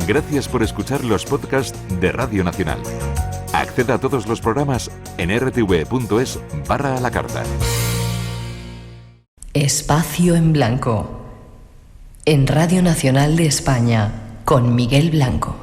Gracias por escuchar los podcasts de Radio Nacional. Acceda a todos los programas en rtv.es/a la carta. Espacio en Blanco. En Radio Nacional de España, con Miguel Blanco.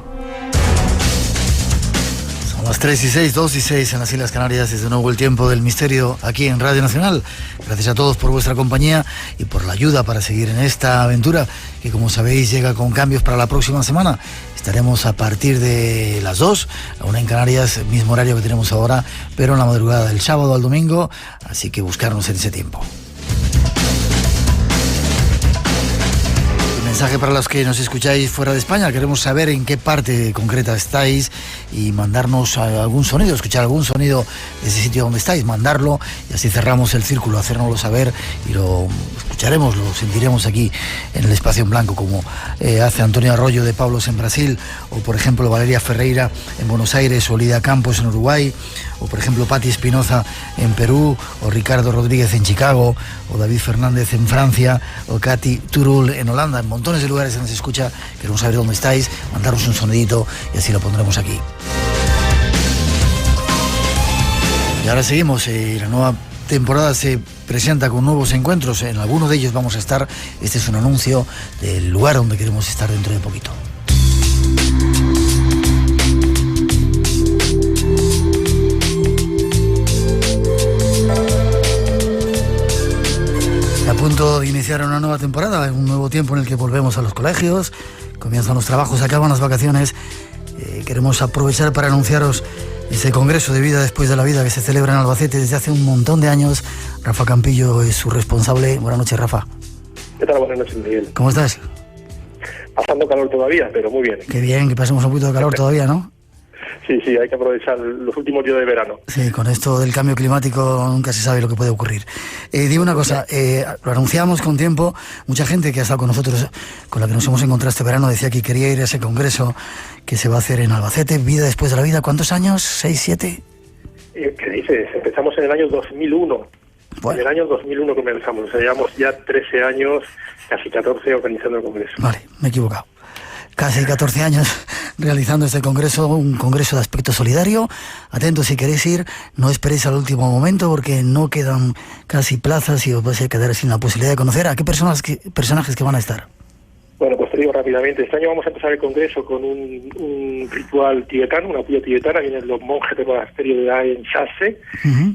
Son las 3:06, 2:06 en las Islas Canarias. Es de nuevo el tiempo del misterio aquí en Radio Nacional. Gracias a todos por vuestra compañía y por la ayuda para seguir en esta aventura que, como sabéis, llega con cambios para la próxima semana. Estaremos a partir de las 2, a 1 en Canarias, el mismo horario que tenemos ahora, pero en la madrugada del sábado al domingo, así que buscarnos en ese tiempo. Mensaje para los que nos escucháis fuera de España. Queremos saber en qué parte concreta estáis y mandarnos algún sonido, escuchar algún sonido de ese sitio donde estáis, mandarlo y así cerramos el círculo, hacérnoslo saber y lo escucharemos, lo sentiremos aquí en el Espacio en Blanco, como hace Antonio Arroyo de Pablos en Brasil, o por ejemplo Valeria Ferreira en Buenos Aires, o Lidia Campos en Uruguay, o por ejemplo Patti Espinoza en Perú, o Ricardo Rodríguez en Chicago, o David Fernández en Francia, o Katy Turul en Holanda. En montones de lugares donde se escucha. Queremos saber dónde estáis, mandaros un sonidito y así lo pondremos aquí. Y ahora seguimos. La nueva temporada se presenta con nuevos encuentros. En alguno de ellos vamos a estar. Este es un anuncio del lugar donde queremos estar dentro de poquito. A punto de iniciar una nueva temporada, un nuevo tiempo en el que volvemos a los colegios, comienzan los trabajos, acaban las vacaciones. Queremos aprovechar para anunciaros ese Congreso de Vida Después de la Vida que se celebra en Albacete desde hace un montón de años. Rafa Campillo es su responsable. Buenas noches, Rafa. ¿Qué tal? Buenas noches, Miguel. ¿Cómo estás? Pasando calor todavía, pero muy bien. Qué bien, que pasemos un poquito de calor todavía, ¿no? Sí, hay que aprovechar los últimos días de verano. Sí, con esto del cambio climático nunca se sabe lo que puede ocurrir. Digo una cosa, lo anunciamos con tiempo. Mucha gente que ha estado con nosotros, con la que nos hemos encontrado este verano, decía que quería ir a ese congreso que se va a hacer en Albacete, Vida Después de la Vida. ¿Cuántos años? ¿6, 7? ¿Qué dices? Empezamos en el año 2001. Bueno. En el año 2001 comenzamos. O sea, llevamos ya 13 años, casi 14, organizando el congreso. Vale, me he equivocado. Casi 14 años realizando este congreso, un congreso de aspecto solidario. Atentos si queréis ir, no esperéis al último momento porque no quedan casi plazas y os vais a quedar sin la posibilidad de conocer a qué personajes que van a estar. Bueno, pues te digo rápidamente, este año vamos a empezar el congreso con un ritual tibetano, una puya tibetana, vienen los monjes del monasterio de Aen Chase,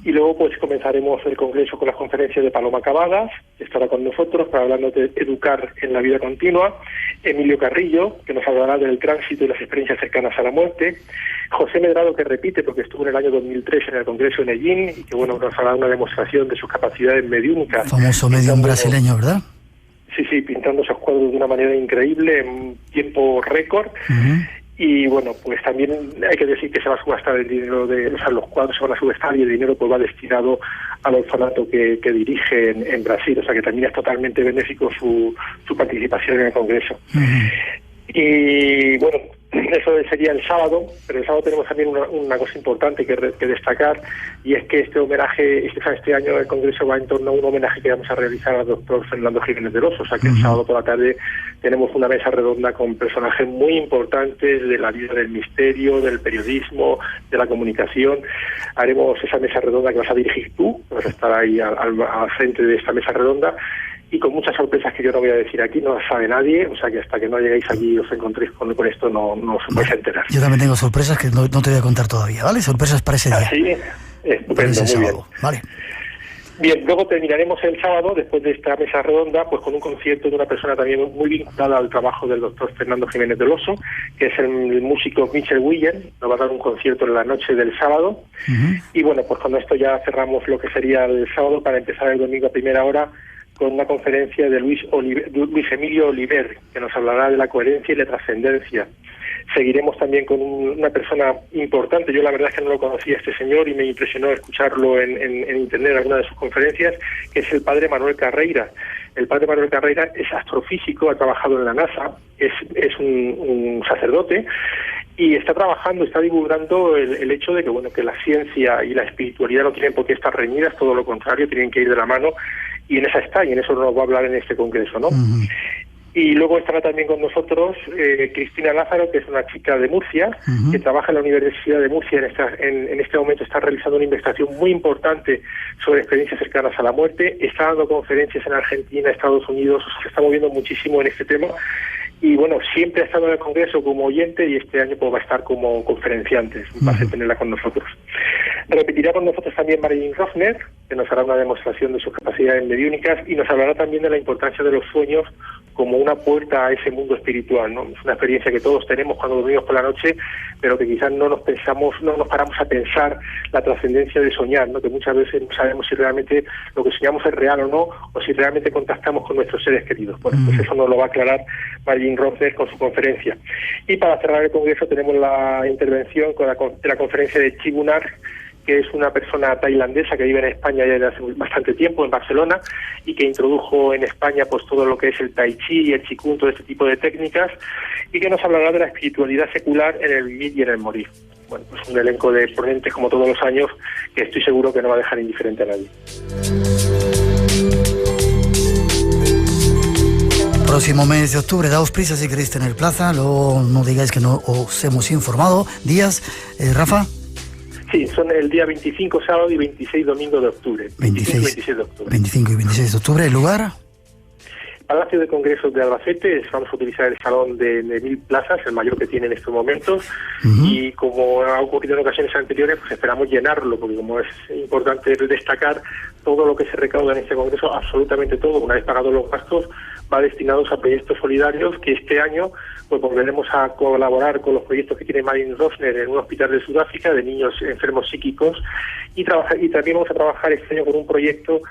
y luego pues comenzaremos el congreso con las conferencias de Paloma Cavadas, que estará con nosotros para hablarnos de educar en la vida continua, Emilio Carrillo, que nos hablará del tránsito y las experiencias cercanas a la muerte, José Medrado, que repite porque estuvo en el año 2003 en el congreso de Medellín, y que bueno, nos hará una demostración de sus capacidades mediúnicas. Famoso medium brasileño, ¿verdad? Sí, pintando esos cuadros de una manera increíble, en tiempo récord. Y bueno, pues también hay que decir que se va a subastar el dinero los cuadros se van a subastar y el dinero pues va destinado al orfanato que dirige en Brasil, o sea que también es totalmente benéfico su participación en el Congreso. Y bueno, eso sería el sábado, pero el sábado tenemos también una cosa importante que destacar, y es que este homenaje, este año el Congreso va en torno a un homenaje que vamos a realizar al doctor Fernando Jiménez del Oso, o sea que el sábado por la tarde tenemos una mesa redonda con personajes muy importantes de la vida del misterio, del periodismo, de la comunicación. Haremos esa mesa redonda que vas a dirigir tú, vas a estar ahí al frente de esta mesa redonda, y con muchas sorpresas que yo no voy a decir aquí, no las sabe nadie, o sea que hasta que no lleguéis allí y os encontréis con esto no os vais a enterar. Yo también tengo sorpresas que no te voy a contar todavía, ¿vale? Sorpresas para ese día. Sí, estupendo, muy bien. Vale. Bien, luego terminaremos el sábado, después de esta mesa redonda, pues con un concierto de una persona también muy vinculada al trabajo del doctor Fernando Jiménez del Oso, que es el músico Michel Williams. Nos va a dar un concierto en la noche del sábado. Y bueno, pues con esto ya cerramos lo que sería el sábado para empezar el domingo a primera hora con una conferencia de Luis Emilio Oliver, que nos hablará de la coherencia y la trascendencia. Seguiremos también con una persona importante. Yo la verdad es que no lo conocía este señor y me impresionó escucharlo en internet en alguna de sus conferencias, que es el padre Manuel Carreira. El padre Manuel Carreira es astrofísico, ha trabajado en la NASA, es un sacerdote y está divulgando el hecho de que bueno, que la ciencia y la espiritualidad no tienen por qué estar reñidas, todo lo contrario, tienen que ir de la mano, y en esa está, y en eso nos va a hablar en este congreso, ¿no? Y luego estará también con nosotros Cristina Lázaro, que es una chica de Murcia, que trabaja en la Universidad de Murcia. En este momento está realizando una investigación muy importante sobre experiencias cercanas a la muerte. Está dando conferencias en Argentina, Estados Unidos, se está moviendo muchísimo en este tema. Y bueno, siempre ha estado en el Congreso como oyente y este año pues va a estar como conferenciante. Un placer tenerla con nosotros. Repetirá con nosotros también Marilyn Rosner, que nos hará una demostración de sus capacidades mediúnicas y nos hablará también de la importancia de los sueños como una puerta a ese mundo espiritual, ¿no? Es una experiencia que todos tenemos cuando dormimos por la noche, pero que quizás no nos paramos a pensar la trascendencia de soñar, ¿no? Que muchas veces no sabemos si realmente lo que soñamos es real o no, o si realmente contactamos con nuestros seres queridos. Bueno, pues eso nos lo va a aclarar Marilyn Rosner con su conferencia. Y para cerrar el congreso tenemos la intervención de la conferencia de Chibunar, que es una persona tailandesa que vive en España ya desde hace bastante tiempo, en Barcelona, y que introdujo en España pues todo lo que es el tai chi y el qigong, todo este tipo de técnicas, y que nos hablará de la espiritualidad secular en el vivir y en el morir. Bueno, pues un elenco de ponentes como todos los años que estoy seguro que no va a dejar indiferente a nadie. Próximo mes de octubre, daos prisa si queréis tener plaza, luego no digáis que no os hemos informado. ¿Días, Rafa? Sí, son el día 25 sábado y 26 domingo de octubre. 25 y 26 de octubre. 25 y 26 de octubre, ¿el lugar? Palacio de Congresos de Albacete. Vamos a utilizar el salón de 1000 plazas, el mayor que tiene en estos momentos, y como ha ocurrido en ocasiones anteriores, pues esperamos llenarlo, porque como es importante destacar, todo lo que se recauda en este congreso, absolutamente todo, una vez pagados los gastos, va destinados a proyectos solidarios que este año pues volveremos a colaborar con los proyectos que tiene Marilyn Rosner en un hospital de Sudáfrica de niños enfermos psíquicos, y también vamos a trabajar este año con un proyecto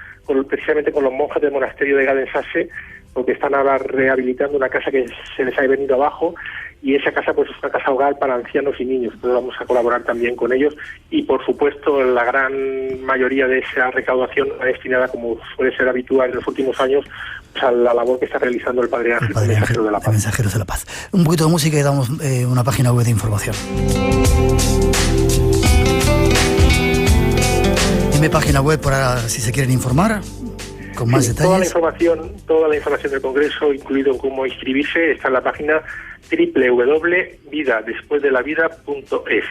precisamente con los monjes del monasterio de Gadensasse, porque están ahora rehabilitando una casa que se les ha venido abajo, y esa casa pues es una casa hogar para ancianos y niños. Entonces vamos a colaborar también con ellos, y por supuesto la gran mayoría de esa recaudación va destinada, como suele ser habitual en los últimos años, pues a la labor que está realizando el Padre Ángel, Mensajeros de la Paz. Mensajeros de la Paz. Un poquito de música y damos una página web de información. Dime página web para si se quieren informar con más detalles. Toda la información del Congreso, incluido cómo inscribirse, está en la página www.vidadespuesdelavida.es.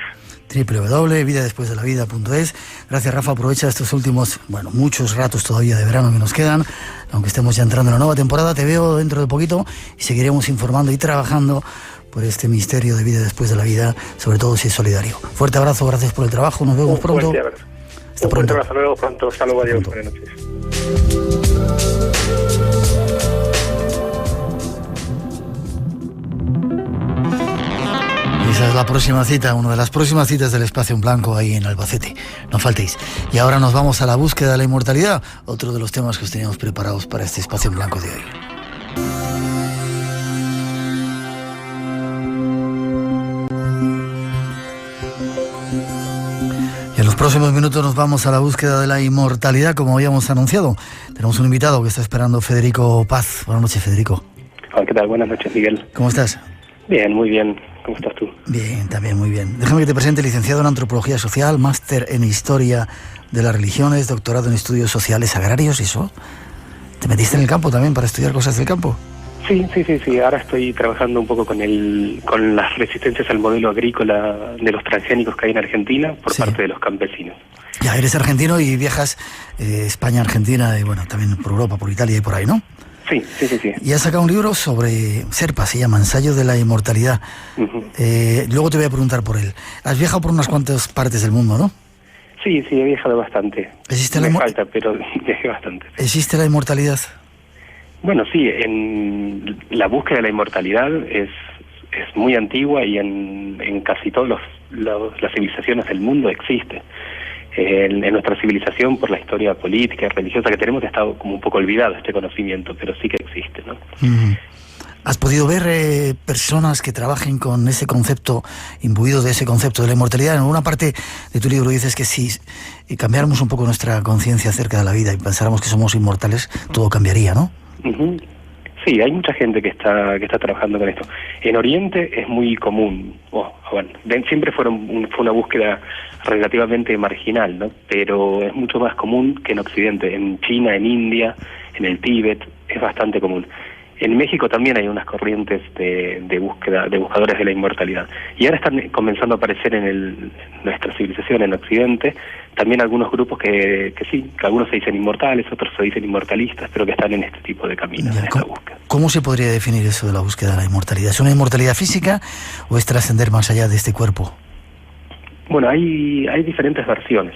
www.vidadespuesdelavida.es. Gracias, Rafa. Aprovecha estos últimos, muchos ratos todavía de verano que nos quedan, aunque estemos ya entrando en la nueva temporada. Te veo dentro de poquito y seguiremos informando y trabajando por este misterio de vida después de la vida, sobre todo si es solidario. Fuerte abrazo, gracias por el trabajo. Nos vemos pronto. Hasta pronto. Hasta luego, pronto. Hasta luego, adiós. Buenas noches. Esa es la próxima cita, una de las próximas citas del Espacio en Blanco ahí en Albacete. No faltéis. Y ahora nos vamos a la búsqueda de la inmortalidad, otro de los temas que os teníamos preparados para este Espacio en Blanco de hoy. Y en los próximos minutos nos vamos a la búsqueda de la inmortalidad, como habíamos anunciado. Tenemos un invitado que está esperando, Federico Paz. Buenas noches, Federico. Hola, ¿qué tal? Buenas noches, Miguel. ¿Cómo estás? Bien, muy bien. ¿Cómo estás tú? Bien, también muy bien. Déjame que te presente: licenciado en Antropología Social, máster en Historia de las Religiones, doctorado en Estudios Sociales Agrarios. ¿Y eso? ¿Te metiste en el campo también para estudiar cosas del campo? Sí. Ahora estoy trabajando un poco con las resistencias al modelo agrícola de los transgénicos que hay en Argentina por parte de los campesinos. Ya eres argentino y viajas España, Argentina y también por Europa, por Italia y por ahí, ¿no? Sí. Y has sacado un libro sobre Serpa, se llama Ensayo de la Inmortalidad. Luego te voy a preguntar por él. Has viajado por unas cuantas partes del mundo, ¿no? Sí, he viajado bastante. Me falta, pero viajé bastante. ¿Existe la inmortalidad? Bueno, sí, en la búsqueda de la inmortalidad es muy antigua y en casi todas las civilizaciones del mundo existe. En nuestra civilización, por la historia política y religiosa que tenemos, ha estado como un poco olvidado este conocimiento, pero sí que existe, ¿no? ¿Has podido ver personas que trabajen con ese concepto, imbuido de ese concepto de la inmortalidad? En alguna parte de tu libro dices que si cambiáramos un poco nuestra conciencia acerca de la vida y pensáramos que somos inmortales, todo cambiaría, ¿no? Sí, hay mucha gente que está trabajando con esto. En Oriente es muy común, siempre fue una búsqueda relativamente marginal, ¿no? Pero es mucho más común que en Occidente. En China, en India, en el Tíbet, es bastante común. En México también hay unas corrientes de búsqueda, de buscadores de la inmortalidad. Y ahora están comenzando a aparecer en nuestra civilización, en Occidente, también algunos grupos que sí, que algunos se dicen inmortales, otros se dicen inmortalistas, pero que están en este tipo de caminos, en esta búsqueda. ¿Cómo se podría definir eso de la búsqueda de la inmortalidad? ¿Es una inmortalidad física o es trascender más allá de este cuerpo? Bueno, hay diferentes versiones,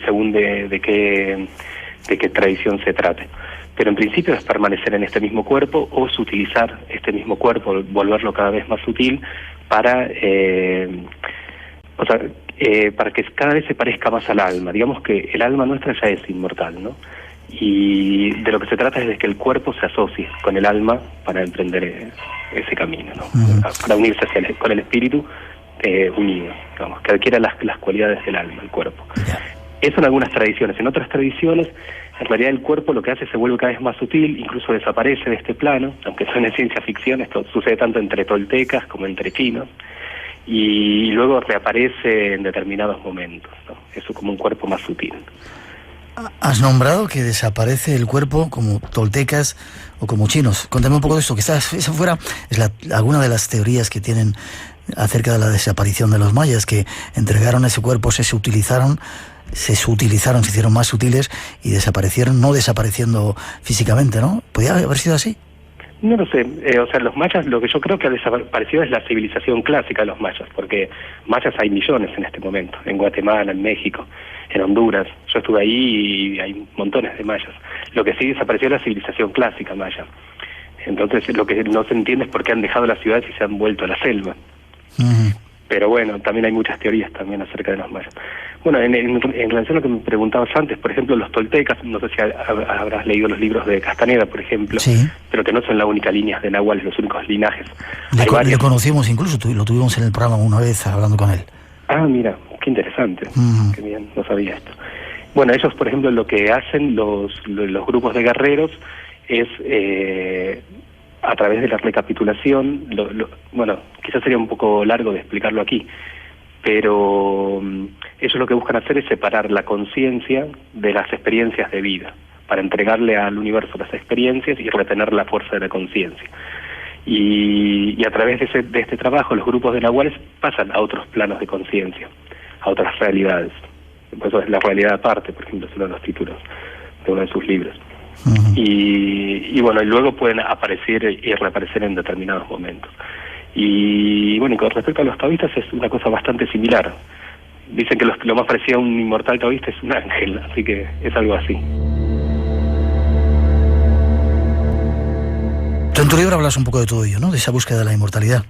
según de qué tradición se trate. Pero en principio es permanecer en este mismo cuerpo o es utilizar este mismo cuerpo, volverlo cada vez más sutil para para que cada vez se parezca más al alma. Digamos que el alma nuestra ya es inmortal, ¿no? Y de lo que se trata es de que el cuerpo se asocie con el alma para emprender ese camino, ¿no? Para unirse con el espíritu unido, digamos, que adquiera las cualidades del alma, el cuerpo. Eso en algunas tradiciones. En otras tradiciones, en realidad el cuerpo lo que hace se vuelve cada vez más sutil, incluso desaparece de este plano, aunque suene ciencia ficción, esto sucede tanto entre toltecas como entre chinos, y luego reaparece en determinados momentos, ¿no? Eso como un cuerpo más sutil. Has nombrado que desaparece el cuerpo como toltecas o como chinos. Cuéntame un poco de esto, que esa fuera alguna de las teorías que tienen acerca de la desaparición de los mayas, que entregaron ese cuerpo, se utilizaron, se hicieron más sutiles y desaparecieron, no desapareciendo físicamente, ¿no? ¿Podría haber sido así? No lo sé, los mayas, lo que yo creo que ha desaparecido es la civilización clásica de los mayas, porque mayas hay millones en este momento, en Guatemala, en México, en Honduras. Yo estuve ahí y hay montones de mayas. Lo que sí desapareció es la civilización clásica maya. Entonces lo que no se entiende es por qué han dejado las ciudades y se han vuelto a la selva. Pero bueno, también hay muchas teorías también acerca de los mayas. Bueno, en relación a lo que me preguntabas antes, por ejemplo, los toltecas, no sé si habrás leído los libros de Castaneda, por ejemplo, sí, pero que no son la única línea de nahuales, los únicos linajes. Le conocimos incluso, lo tuvimos en el programa una vez hablando con él. Ah, mira, qué interesante, qué bien, no sabía esto. Bueno, ellos, por ejemplo, lo que hacen los grupos de guerreros es, a través de la recapitulación, bueno, quizás sería un poco largo de explicarlo aquí, pero ellos lo que buscan hacer es separar la conciencia de las experiencias de vida, para entregarle al universo las experiencias y retener la fuerza de la conciencia. Y a través de este trabajo, los grupos de nahuales pasan a otros planos de conciencia, a otras realidades. Por eso es la realidad aparte, por ejemplo, es uno de los títulos de uno de sus libros. Y bueno, y luego pueden aparecer y reaparecer en determinados momentos. Y bueno, y con respecto a los taoístas es una cosa bastante similar. Dicen que lo más parecido a un inmortal taoísta es un ángel, así que es algo así. Tú en tu libro hablas un poco de todo ello, ¿no? De esa búsqueda de la inmortalidad.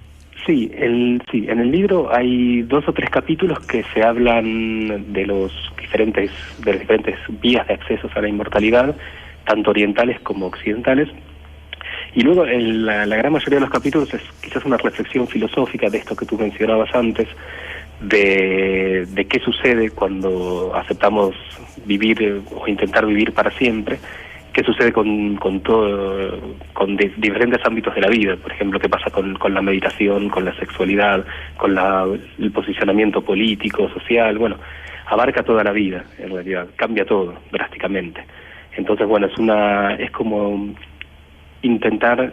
Sí, en el libro hay 2 o 3 capítulos que se hablan de las diferentes vías de acceso a la inmortalidad, tanto orientales como occidentales. Y luego la gran mayoría de los capítulos es quizás una reflexión filosófica de esto que tú mencionabas antes, de qué sucede cuando aceptamos vivir o intentar vivir para siempre, qué sucede con diferentes ámbitos de la vida, por ejemplo, qué pasa con la meditación, con la sexualidad, con el posicionamiento político, social. Bueno, abarca toda la vida, en realidad, cambia todo drásticamente. Entonces, bueno, es como intentar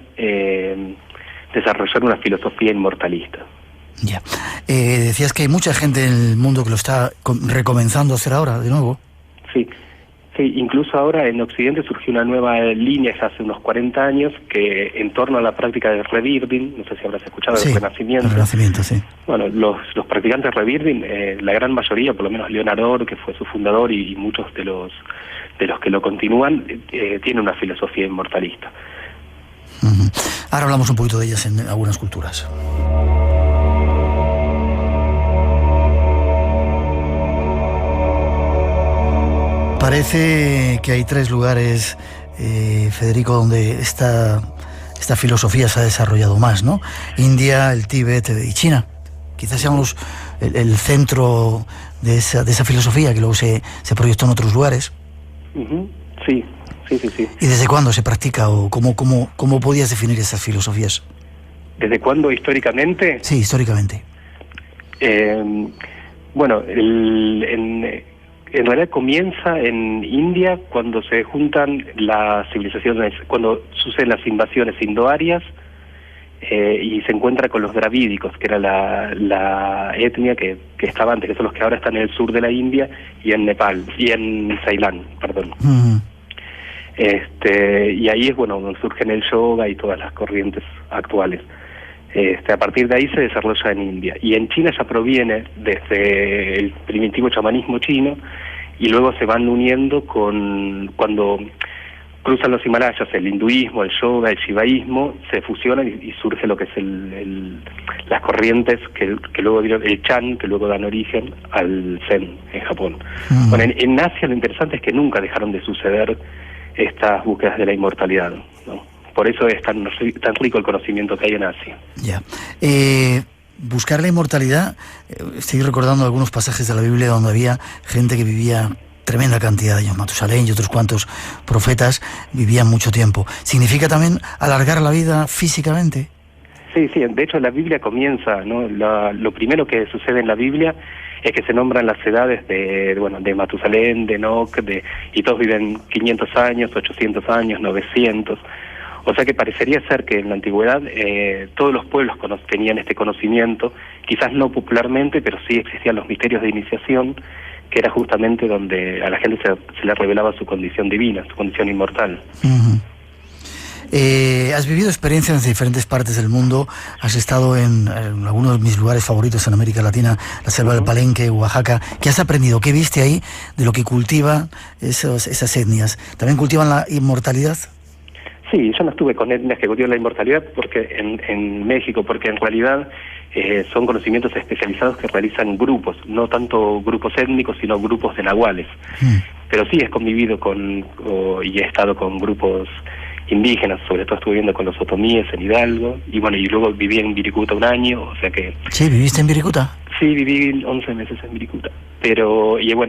desarrollar una filosofía inmortalista. Ya. Decías que hay mucha gente en el mundo que lo está recomenzando a hacer ahora, de nuevo. Sí, incluso ahora en Occidente surgió una nueva línea ya hace unos 40 años que en torno a la práctica del Rebirthing, no sé si habrás escuchado del Renacimiento. El Renacimiento, sí. Bueno, los practicantes de Rebirthing, la gran mayoría, por lo menos Leonard Orr, que fue su fundador, y muchos de los que lo continúan, tienen una filosofía inmortalista. Ahora hablamos un poquito de ellas en algunas culturas. Parece que hay 3 lugares, Federico, donde esta filosofía se ha desarrollado más, ¿no? India, el Tíbet y China. Quizás sean el centro de esa filosofía que luego se proyectó en otros lugares. Sí. ¿Y desde cuándo se practica o cómo podías definir esas filosofías? ¿Desde cuándo históricamente? Sí, históricamente. Bueno, en realidad comienza en India cuando se juntan las civilizaciones, cuando suceden las invasiones indoarias y se encuentra con los dravídicos, que era la etnia que estaba antes, que son los que ahora están en el sur de la India y en Nepal, y en Ceilán, perdón. Y ahí es donde surgen el yoga y todas las corrientes actuales. A partir de ahí se desarrolla en India. Y en China ya proviene desde el primitivo chamanismo chino, y luego se van uniendo cuando cruzan los Himalayas, el hinduismo, el yoga, el shivaísmo, se fusionan y surge lo que es las corrientes que luego dieron, el Chan, que luego dan origen al Zen en Japón. Bueno, en Asia lo interesante es que nunca dejaron de suceder estas búsquedas de la inmortalidad, ¿no? Por eso es tan rico el conocimiento que hay en Asia. Ya. Buscar la inmortalidad, estoy recordando algunos pasajes de la Biblia donde había gente que vivía tremenda cantidad de años. Matusalén y otros cuantos profetas vivían mucho tiempo. ¿Significa también alargar la vida físicamente? Sí, de hecho la Biblia comienza, ¿no? Lo primero que sucede en la Biblia es que se nombran las edades de Matusalén, de Enoc, y todos viven 500 años, 800 años, 900. O sea que parecería ser que en la antigüedad todos los pueblos tenían este conocimiento, quizás no popularmente, pero sí existían los misterios de iniciación, que era justamente donde a la gente se le revelaba su condición divina, su condición inmortal. Has vivido experiencias en diferentes partes del mundo, has estado en algunos de mis lugares favoritos en América Latina, la selva del Palenque, Oaxaca. ¿Qué has aprendido? ¿Qué viste ahí de lo que cultiva esas etnias? ¿También cultivan la inmortalidad? Sí, yo no estuve con etnias que cultivan la inmortalidad porque en México, porque en realidad son conocimientos especializados que realizan grupos, no tanto grupos étnicos, sino grupos de nahuales. Pero sí he convivido y he estado con grupos indígenas, sobre todo estuve viviendo con los otomíes en Hidalgo, y luego viví en Viricuta un año, o sea que... ¿Sí? ¿Viviste en Viricuta? Sí, viví 11 meses en Viricuta,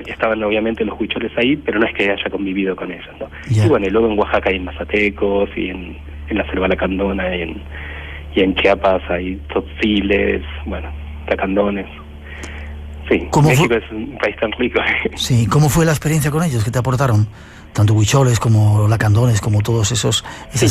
estaban obviamente los huicholes ahí, pero no es que haya convivido con ellos, ¿no? Yeah. Y luego en Oaxaca hay mazatecos, y en la selva lacandona, y en Chiapas hay tzotziles, lacandones. Sí, México es un país tan rico. Sí, ¿cómo fue la experiencia con ellos? ¿Qué te aportaron? Tanto huicholes como lacandones, como todos esas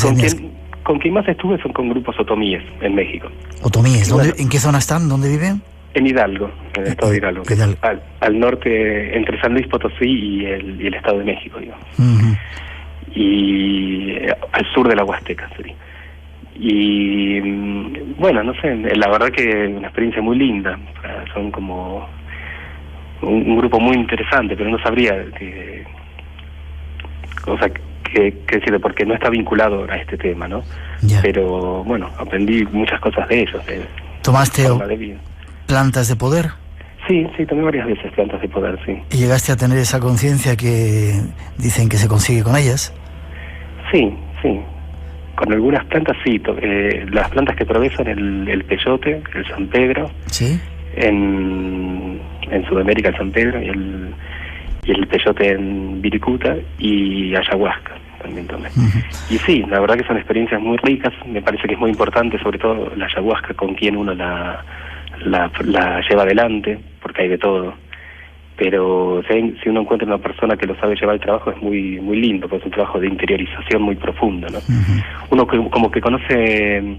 etnias. Con quien más estuve son con grupos otomíes en México. ¿Otomíes? ¿En qué zona están? ¿Dónde viven? En Hidalgo, en el estado de Hidalgo, que es al norte, entre San Luis Potosí y el estado de México, digamos. Y al sur de la Huasteca sería. Y no sé, la verdad que una experiencia muy linda. Son como un grupo muy interesante, pero no sabría qué decirle, porque no está vinculado a este tema, ¿no? Ya. Pero aprendí muchas cosas de ellos. ¿Tomaste plantas de poder? Sí, tomé varias veces plantas de poder, sí. ¿Y llegaste a tener esa conciencia que dicen que se consigue con ellas? Sí. Con algunas plantas sí. Las plantas que probé son el peyote, el San Pedro. ¿Sí? En Sudamérica el San Pedro y el peyote en Viricuta, y ayahuasca también tomé. Y sí, la verdad que son experiencias muy ricas. Me parece que es muy importante, sobre todo la ayahuasca, con quien uno la lleva adelante, porque hay de todo. Pero si uno encuentra una persona que lo sabe llevar el trabajo, es muy muy lindo, porque es un trabajo de interiorización muy profundo, ¿no? Uno como que conoce,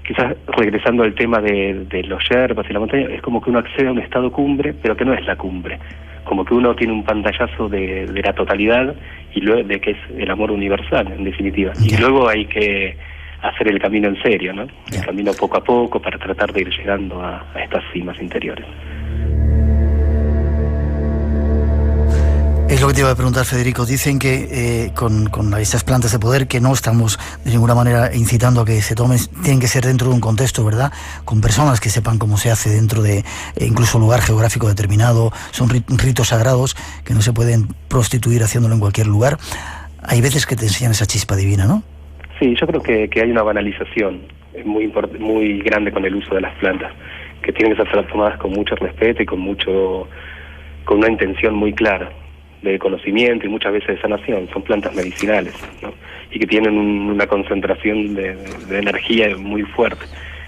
quizás regresando al tema de los yerbas y la montaña, es como que uno accede a un estado cumbre, pero que no es la cumbre. Como que uno tiene un pantallazo de la totalidad, y luego de que es el amor universal, en definitiva. Y luego hay que hacer el camino en serio, ¿no? El camino poco a poco, para tratar de ir llegando a estas cimas interiores. Es lo que te iba a preguntar, Federico. Dicen que con estas plantas de poder, que no estamos de ninguna manera incitando a que se tomen, tienen que ser dentro de un contexto, ¿verdad? Con personas que sepan cómo se hace dentro de incluso un lugar geográfico determinado. Son ritos sagrados que no se pueden prostituir haciéndolo en cualquier lugar. Hay veces que te enseñan esa chispa divina, ¿no? Sí, yo creo que hay una banalización muy grande con el uso de las plantas, que tienen que ser tomadas con mucho respeto y con una intención muy clara de conocimiento y muchas veces de sanación. Son plantas medicinales, ¿no? Y que tienen una concentración de energía muy fuerte.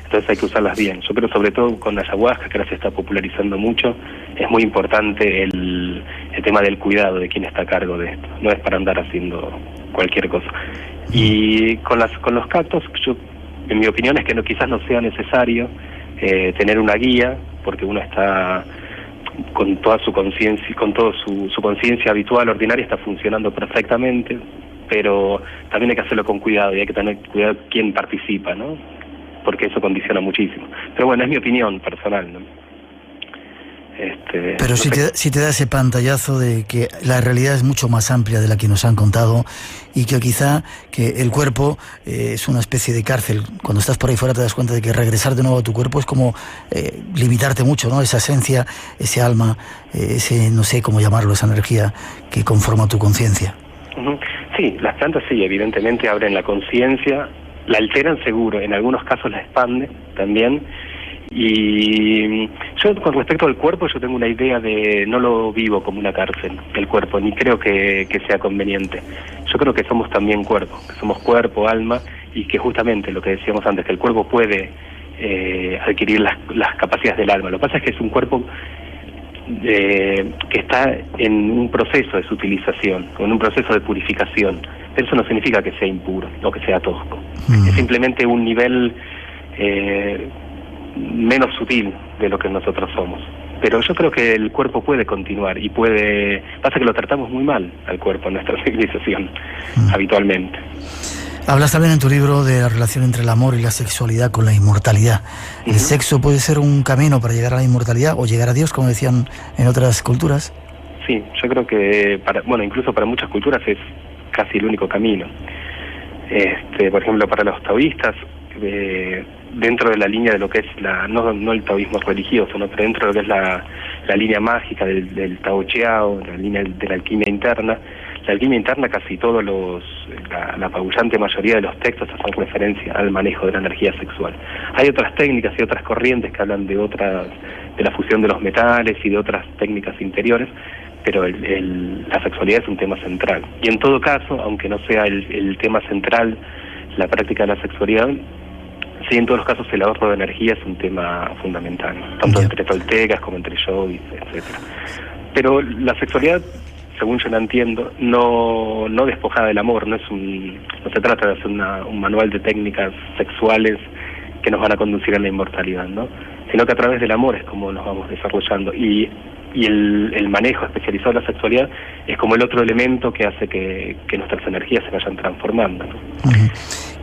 Entonces hay que usarlas bien. Yo creo, sobre todo con la ayahuasca, que ahora se está popularizando mucho, es muy importante el tema del cuidado de quién está a cargo de esto. No es para andar haciendo cualquier cosa. Y con los cactus, en mi opinión es que quizás no sea necesario tener una guía, porque uno está con toda su conciencia, con toda su conciencia habitual, ordinaria, está funcionando perfectamente, pero también hay que hacerlo con cuidado y hay que tener cuidado quién participa, ¿no? Porque eso condiciona muchísimo. Pero bueno, es mi opinión personal, ¿no? Pero si te da ese pantallazo de que la realidad es mucho más amplia de la que nos han contado y que quizá que el cuerpo es una especie de cárcel. Cuando estás por ahí fuera te das cuenta de que regresar de nuevo a tu cuerpo es como limitarte mucho, ¿no? Esa esencia, ese alma, ese, no sé cómo llamarlo, esa energía que conforma tu conciencia. Sí, las plantas sí, evidentemente abren la conciencia, la alteran seguro, en algunos casos la expanden también. Y yo con respecto al cuerpo, yo tengo una idea de no lo vivo como una cárcel, el cuerpo, ni creo que sea conveniente. Yo creo que somos también cuerpo, que somos cuerpo, alma, y que justamente lo que decíamos antes, que el cuerpo puede adquirir las capacidades del alma. Lo que pasa es que es un cuerpo que está en un proceso de sutilización, en un proceso de purificación. Pero eso no significa que sea impuro o que sea tosco. Es simplemente un nivel menos sutil de lo que nosotros somos. Pero yo creo que el cuerpo puede continuar y puede... Pasa que lo tratamos muy mal al cuerpo en nuestra civilización, habitualmente. Hablas también en tu libro de la relación entre el amor y la sexualidad con la inmortalidad. ¿El sexo puede ser un camino para llegar a la inmortalidad o llegar a Dios, como decían en otras culturas? Sí, yo creo que, incluso para muchas culturas es casi el único camino. Por ejemplo, para los taoístas, dentro de la línea de lo que es no el taoísmo religioso, ¿no? Pero dentro de lo que es la línea mágica del Tao Chiao, la línea de la alquimia interna, casi todos la apabullante mayoría de los textos hacen referencia al manejo de la energía sexual. Hay otras técnicas y otras corrientes que hablan de la fusión de los metales y de otras técnicas interiores, pero la sexualidad es un tema central. Y en todo caso, aunque no sea el tema central, la práctica de la sexualidad, sí, en todos los casos el ahorro de energía es un tema fundamental, tanto entre toltecas como entre yogis, etcétera. Pero la sexualidad, según yo la entiendo, no despojada del amor, no se trata de hacer un manual de técnicas sexuales que nos van a conducir a la inmortalidad, ¿no? Sino que a través del amor es como nos vamos desarrollando y el manejo especializado de la sexualidad es como el otro elemento que hace que nuestras energías se vayan transformando, ¿no?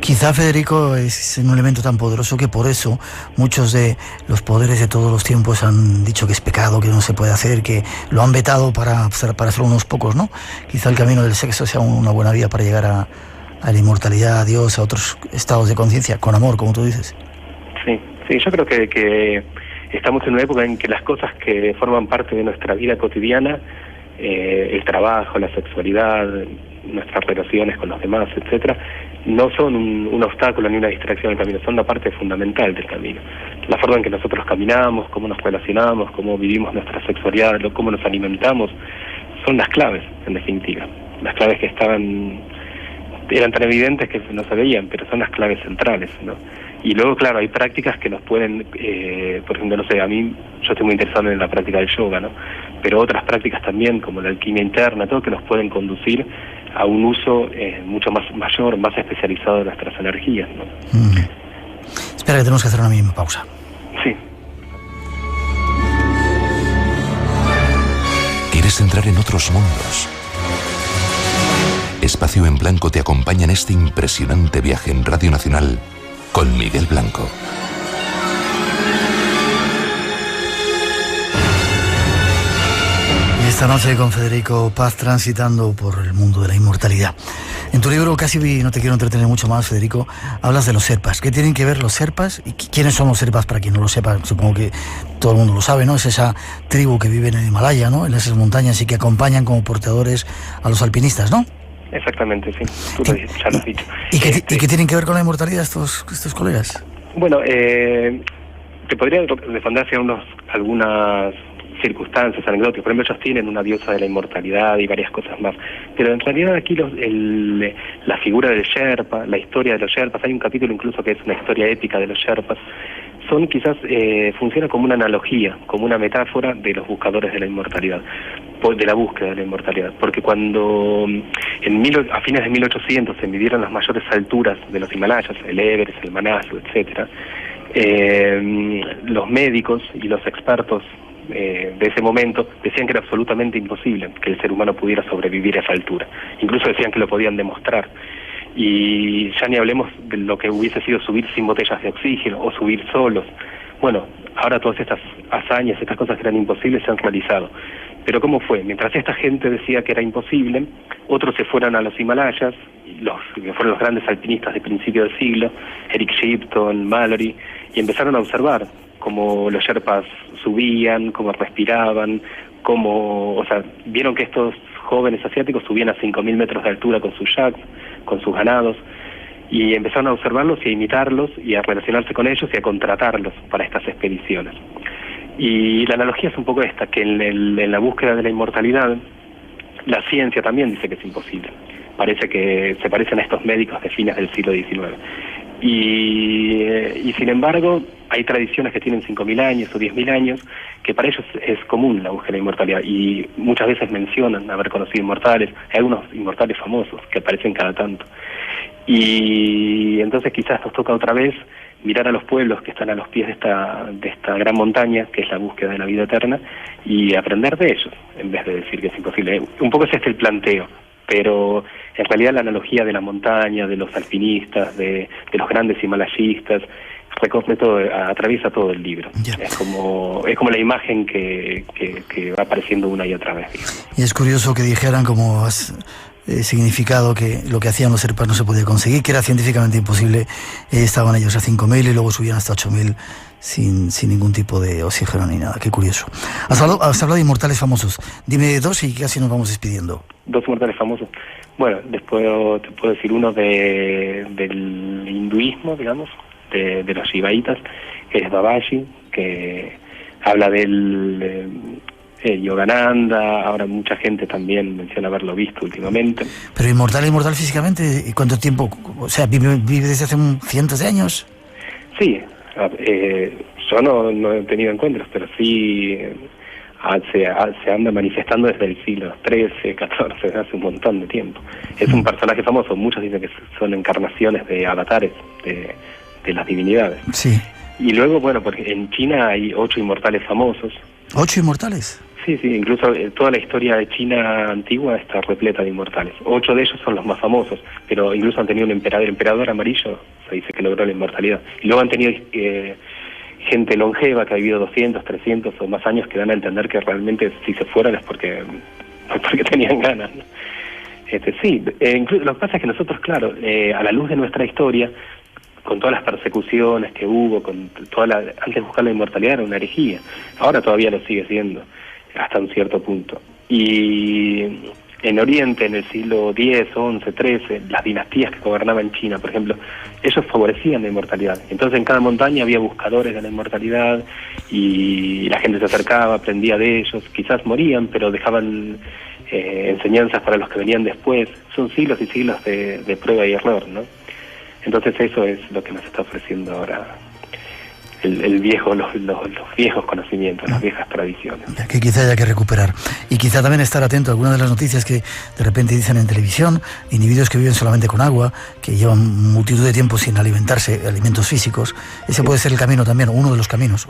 Quizá, Federico, es un elemento tan poderoso que por eso muchos de los poderes de todos los tiempos han dicho que es pecado, que no se puede hacer, que lo han vetado para solo unos pocos, ¿no? Quizá el camino del sexo sea una buena vía para llegar a la inmortalidad, a Dios, a otros estados de conciencia, con amor, como tú dices. Sí, yo creo que estamos en una época en que las cosas que forman parte de nuestra vida cotidiana, el trabajo, la sexualidad, nuestras relaciones con los demás, etcétera, no son un obstáculo ni una distracción del camino, son una parte fundamental del camino. La forma en que nosotros caminamos, cómo nos relacionamos, cómo vivimos nuestra sexualidad, cómo nos alimentamos, son las claves, en definitiva. Las claves que eran tan evidentes que no se veían, pero son las claves centrales, ¿no? Y luego, claro, hay prácticas que nos pueden, por ejemplo, no sé, a mí, yo estoy muy interesado en la práctica del yoga, ¿no? Pero otras prácticas también, como la alquimia interna, todo, que nos pueden conducir a un uso mucho más mayor, más especializado de nuestras energías, ¿no? Espera, que tenemos que hacer una mínima pausa. Sí. ¿Quieres entrar en otros mundos? Espacio en Blanco te acompaña en este impresionante viaje en Radio Nacional con Miguel Blanco. Y esta noche con Federico Paz transitando por el mundo de la inmortalidad. En tu libro, casi no te quiero entretener mucho más, Federico, hablas de los Sherpas. ¿Qué tienen que ver los Sherpas? ¿Y quiénes son los Sherpas? Para quien no lo sepa, supongo que todo el mundo lo sabe, ¿no? Es esa tribu que vive en el Himalaya, ¿no? En esas montañas y que acompañan como portadores a los alpinistas, ¿no? Exactamente, sí. Tú ya lo has dicho. ¿Y qué tienen que ver con la inmortalidad estos colegas? Bueno, te podría responder hacia algunas circunstancias anecdóticas. Por ejemplo, ellos tienen una diosa de la inmortalidad y varias cosas más. Pero en realidad aquí la figura del Sherpa, la historia de los Sherpas, hay un capítulo incluso que es una historia épica de los Sherpas, quizás funciona como una analogía, como una metáfora de los buscadores de la inmortalidad, de la búsqueda de la inmortalidad, porque cuando a fines de 1800 se midieron las mayores alturas de los Himalayas, el Everest, el Manaslu, etcétera, los médicos y los expertos de ese momento decían que era absolutamente imposible que el ser humano pudiera sobrevivir a esa altura. Incluso decían que lo podían demostrar. Y ya ni hablemos de lo que hubiese sido subir sin botellas de oxígeno o subir solos. Bueno, ahora todas estas hazañas, estas cosas que eran imposibles se han realizado. Pero ¿cómo fue? Mientras esta gente decía que era imposible, otros se fueron a los Himalayas, que fueron los grandes alpinistas de principio del siglo, Eric Shipton, Mallory, y empezaron a observar cómo los sherpas subían, cómo respiraban, vieron que estos jóvenes asiáticos subían a 5.000 metros de altura con sus yaks, con sus ganados, y empezaron a observarlos y a imitarlos y a relacionarse con ellos y a contratarlos para estas expediciones. Y la analogía es un poco esta, que en la búsqueda de la inmortalidad, la ciencia también dice que es imposible. Parece que se parecen a estos médicos de fines del siglo XIX. Y sin embargo, hay tradiciones que tienen 5.000 años o 10.000 años, que para ellos es común la búsqueda de la inmortalidad, y muchas veces mencionan haber conocido inmortales. Hay algunos inmortales famosos que aparecen cada tanto. Y entonces quizás nos toca otra vez mirar a los pueblos que están a los pies de esta gran montaña, que es la búsqueda de la vida eterna, y aprender de ellos, en vez de decir que es imposible. Un poco es el planteo, pero en realidad la analogía de la montaña, de los alpinistas, de los grandes himalayistas, recorre todo, atraviesa todo el libro. Yeah. Es como la imagen que va apareciendo una y otra vez, digamos. Y es curioso que dijeran, como has significado, que lo que hacían los sherpas no se podía conseguir, que era científicamente imposible. Estaban ellos a 5.000 y luego subían hasta 8.000 sin ningún tipo de oxígeno ni nada. Qué curioso. Has hablado de inmortales famosos. Dime dos y casi nos vamos despidiendo. Dos inmortales famosos. Bueno, después te puedo decir uno del hinduismo, digamos, de los shivaitas, que es Babaji, que habla del Yogananda. Ahora mucha gente también menciona haberlo visto últimamente. Pero inmortal físicamente, ¿cuánto tiempo? O sea, ¿vive desde hace cientos de años? Sí, yo no he tenido encuentros, pero sí se anda manifestando desde el siglo XIII, XIV, hace un montón de tiempo. Es un personaje famoso, muchos dicen que son encarnaciones de avatares de las divinidades. Sí. Y luego, bueno, porque en China hay 8 inmortales famosos. ¿8 inmortales? Sí, incluso toda la historia de China antigua está repleta de inmortales. 8 de ellos son los más famosos, pero incluso han tenido un emperador amarillo, se dice que logró la inmortalidad. Y luego han tenido gente longeva que ha vivido 200, 300 o más años, que dan a entender que realmente si se fueran es porque tenían ganas, ¿no? Sí, lo que pasa es que nosotros, claro, a la luz de nuestra historia, con todas las persecuciones que hubo, antes de buscar la inmortalidad era una herejía. Ahora todavía lo sigue siendo, hasta un cierto punto. Y en Oriente, en el siglo X, XI, XIII, las dinastías que gobernaban China, por ejemplo, ellos favorecían la inmortalidad. Entonces en cada montaña había buscadores de la inmortalidad y la gente se acercaba, aprendía de ellos, quizás morían, pero dejaban enseñanzas para los que venían después. Son siglos y siglos de prueba y error, ¿no? Entonces eso es lo que nos está ofreciendo ahora los viejos conocimientos, las viejas tradiciones. Que quizá haya que recuperar. Y quizá también estar atento a algunas de las noticias que de repente dicen en televisión, individuos que viven solamente con agua, que llevan multitud de tiempo sin alimentarse, alimentos físicos. Ese puede ser el camino también, otro de los caminos.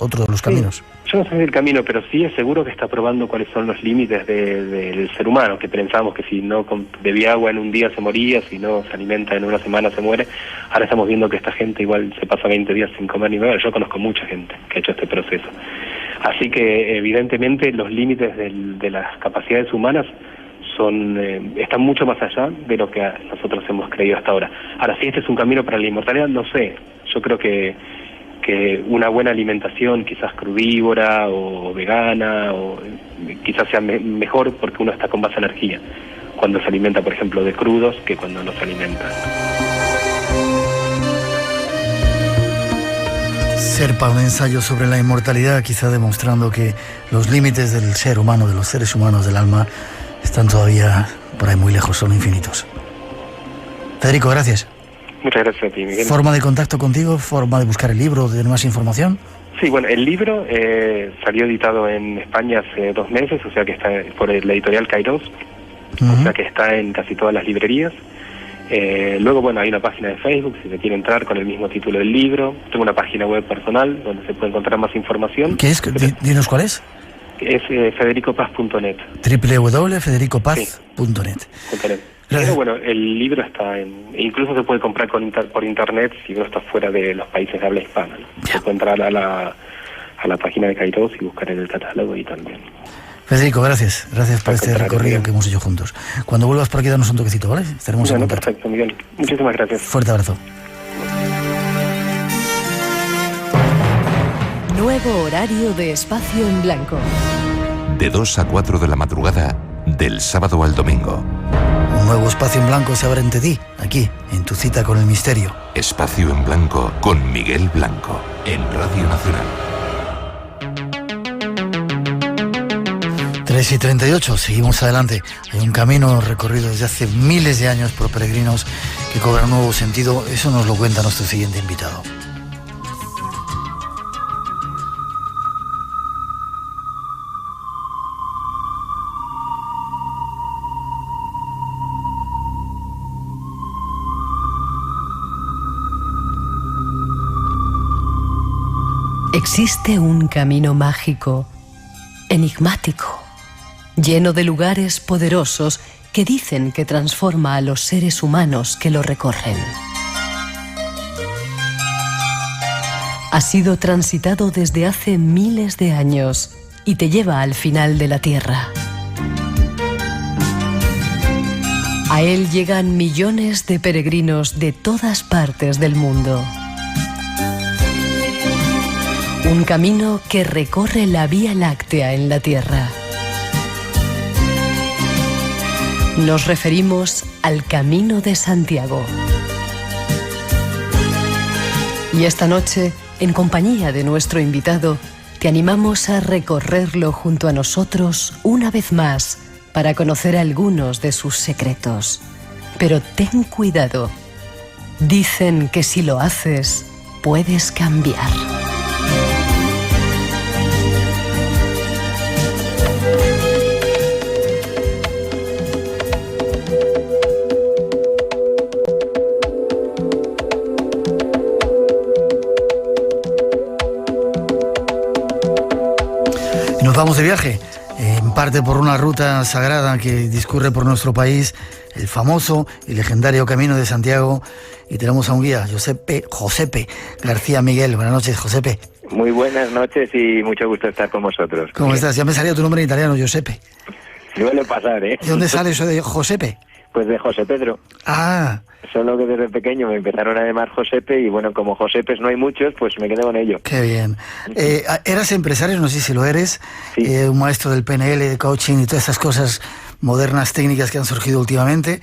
Yo no sé del camino, pero sí es seguro que está probando cuáles son los límites del ser humano, que pensábamos que si no bebía agua en un día se moría, si no se alimenta en una semana se muere. Ahora estamos viendo que esta gente igual se pasa 20 días sin comer ni beber. Yo conozco mucha gente que ha hecho este proceso. Así que evidentemente los límites de las capacidades humanas están mucho más allá de lo que nosotros hemos creído hasta ahora. Ahora, si este es un camino para la inmortalidad, no sé. Yo creo que una buena alimentación, quizás crudívora o vegana, o quizás sea mejor porque uno está con más energía cuando se alimenta, por ejemplo, de crudos que cuando no se alimenta. Sherpa, un ensayo sobre la inmortalidad, quizá demostrando que los límites del ser humano, de los seres humanos, del alma, están todavía por ahí muy lejos, son infinitos. Federico, gracias. Muchas gracias a ti, Miguel. ¿Forma de contacto contigo? ¿Forma de buscar el libro, de más información? Sí, bueno, el libro salió editado en España hace 2 meses, o sea que está por la editorial Kairos, o sea que está en casi todas las librerías. Luego, bueno, hay una página de Facebook, si se quiere entrar, con el mismo título del libro. Tengo una página web personal donde se puede encontrar más información. ¿Qué es? Dinos cuál es. Es federicopaz.net. www.federicopaz.net. Pero bueno, el libro está incluso se puede comprar por internet si uno está fuera de los países de habla hispana, ¿no? Se puede entrar a la página de Kairos y buscar en el catálogo y también. Federico, gracias por este recorrido que hemos hecho juntos. Cuando vuelvas por aquí, danos un toquecito, ¿vale? Estaremos en contacto. Perfecto, Miguel. Muchísimas gracias. Fuerte abrazo. Nuevo horario de Espacio en Blanco. De 2 a 4 de la madrugada, del sábado al domingo. Un nuevo Espacio en Blanco se abre ante ti, aquí, en tu cita con el misterio. Espacio en Blanco con Miguel Blanco, en Radio Nacional. 3:38, seguimos adelante. Hay un camino recorrido desde hace miles de años por peregrinos que cobra un nuevo sentido. Eso nos lo cuenta nuestro siguiente invitado. Existe un camino mágico, enigmático, lleno de lugares poderosos que dicen que transforma a los seres humanos que lo recorren. Ha sido transitado desde hace miles de años y te lleva al final de la Tierra. A él llegan millones de peregrinos de todas partes del mundo. Un camino que recorre la Vía Láctea en la Tierra. Nos referimos al Camino de Santiago. Y esta noche, en compañía de nuestro invitado, te animamos a recorrerlo junto a nosotros una vez más para conocer algunos de sus secretos. Pero ten cuidado. Dicen que si lo haces, puedes cambiar. Nos vamos de viaje, en parte por una ruta sagrada que discurre por nuestro país, el famoso y legendario Camino de Santiago, y tenemos a un guía, Josepe García Miguel. Buenas noches, Josepe. Muy buenas noches y mucho gusto estar con vosotros. ¿Cómo estás? Ya me salía tu nombre en italiano, Giuseppe. Suele pasar, ¿eh? ¿De dónde sale eso de Josepe? Pues de José Pedro. Ah. Solo que desde pequeño me empezaron a llamar Josepe y bueno, como Josepes no hay muchos, pues me quedé con ello. Qué bien. ¿Eras empresario? No sé si lo eres. Sí. Un maestro del PNL, de coaching y todas esas cosas modernas, técnicas que han surgido últimamente.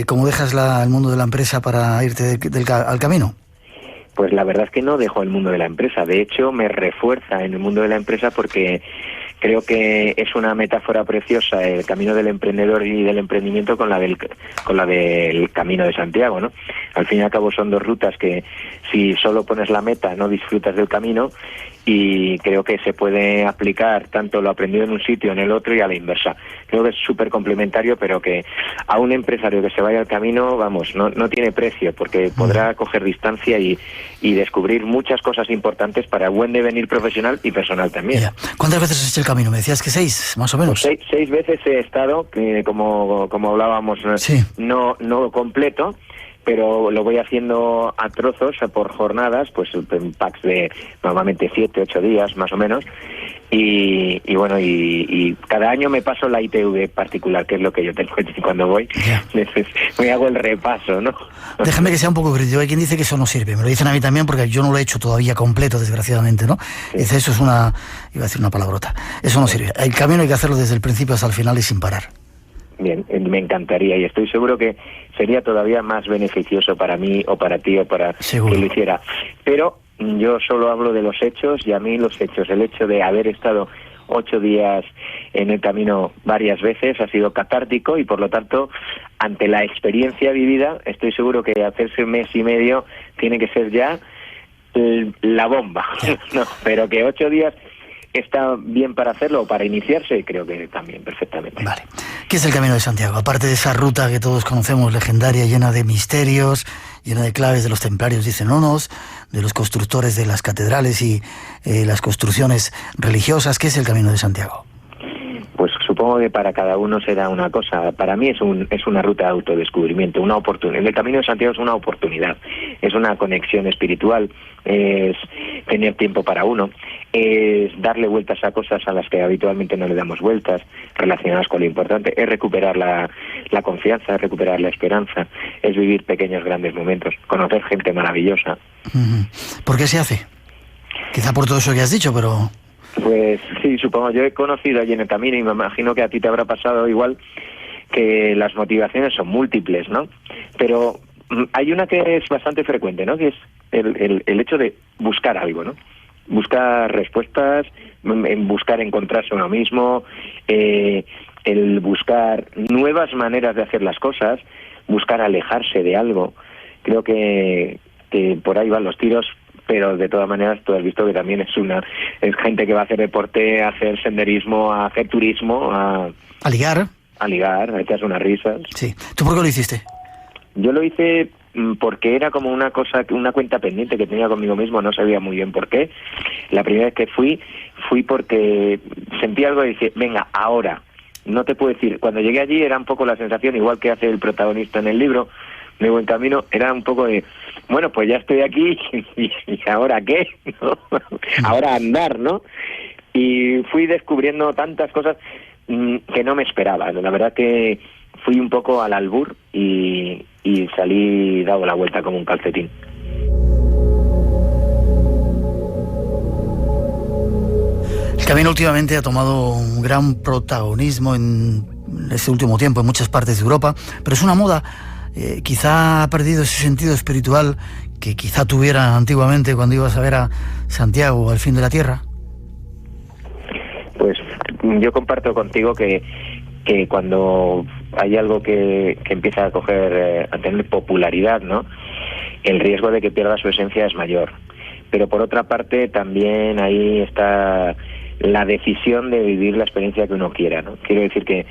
¿Cómo dejas el mundo de la empresa para irte al camino? Pues la verdad es que no dejo el mundo de la empresa. De hecho, me refuerza en el mundo de la empresa porque creo que es una metáfora preciosa el camino del emprendedor y del emprendimiento con la del Camino de Santiago, ¿no? Al fin y al cabo son dos rutas que si solo pones la meta no disfrutas del camino, y creo que se puede aplicar tanto lo aprendido en un sitio en el otro y a la inversa. Creo que es súper complementario, pero que a un empresario que se vaya al camino, vamos, no tiene precio, porque podrá coger distancia y descubrir muchas cosas importantes para el buen devenir profesional y personal también. Ya. ¿Cuántas veces has hecho el camino? Me decías que 6, más o menos. Pues 6 veces he estado, como hablábamos, sí. no completo, pero lo voy haciendo a trozos, por jornadas, pues en packs de normalmente 7, 8 días más o menos, y bueno, y cada año me paso la ITV particular, que es lo que yo tengo cuando voy, me hago el repaso, ¿no? Déjame que sea un poco crítico, hay quien dice que eso no sirve, me lo dicen a mí también porque yo no lo he hecho todavía completo, desgraciadamente, ¿no? Sí. Dice, eso es iba a decir una palabrota, eso no sirve, el camino hay que hacerlo desde el principio hasta el final y sin parar. Bien, me encantaría y estoy seguro que sería todavía más beneficioso para mí o para ti o para Seguro. que lo hiciera. Pero yo solo hablo de los hechos, y a mí los hechos, el hecho de haber estado 8 días en el camino varias veces, ha sido catártico y por lo tanto, ante la experiencia vivida, estoy seguro que hacerse 1 mes y medio tiene que ser ya la bomba. No, pero que 8 días está bien para hacerlo o para iniciarse, creo que también perfectamente. Vale. ¿Qué es el Camino de Santiago? Aparte de esa ruta que todos conocemos, legendaria, llena de misterios, llena de claves de los templarios, dicen unos, de los constructores de las catedrales y las construcciones religiosas, ¿qué es el Camino de Santiago? Pues supongo que para cada uno será una cosa. Para mí es una ruta de autodescubrimiento, una oportunidad. El Camino de Santiago es una oportunidad, es una conexión espiritual, es tener tiempo para uno, es darle vueltas a cosas a las que habitualmente no le damos vueltas, relacionadas con lo importante, es recuperar la confianza, es recuperar la esperanza, es vivir pequeños grandes momentos, conocer gente maravillosa. ¿Por qué se hace? Quizá por todo eso que has dicho, pero... Pues sí, supongo. Yo he conocido allí en el camino y me imagino que a ti te habrá pasado igual, que las motivaciones son múltiples, ¿no? Pero hay una que es bastante frecuente, ¿no? Que es el hecho de buscar algo, ¿no? Buscar respuestas, buscar encontrarse uno mismo, el buscar nuevas maneras de hacer las cosas, buscar alejarse de algo. Creo que por ahí van los tiros. Pero de todas maneras tú has visto que también es gente que va a hacer deporte, a hacer senderismo, a hacer turismo, a ligar, a echarse unas risas. Sí. ¿Tú por qué lo hiciste? Yo lo hice porque era como una cuenta pendiente que tenía conmigo mismo, no sabía muy bien por qué. La primera vez que fui porque sentí algo y dije, venga, ahora. No te puedo decir, cuando llegué allí era un poco la sensación, igual que hace el protagonista en el libro, de Buen Camino, era un poco de, bueno, pues ya estoy aquí, y ¿ahora qué? ¿No? Ahora andar, ¿no? Y fui descubriendo tantas cosas que no me esperaba. La verdad que fui un poco al albur y salí dado la vuelta como un calcetín. El camino últimamente ha tomado un gran protagonismo en este último tiempo en muchas partes de Europa, pero es una moda. Quizá ha perdido ese sentido espiritual que quizá tuviera antiguamente cuando ibas a ver a Santiago al fin de la tierra. Pues yo comparto contigo que cuando hay algo que empieza a coger, a tener popularidad, ¿no? El riesgo de que pierda su esencia es mayor. Pero por otra parte también ahí está la decisión de vivir la experiencia que uno quiera, ¿no? Quiero decir que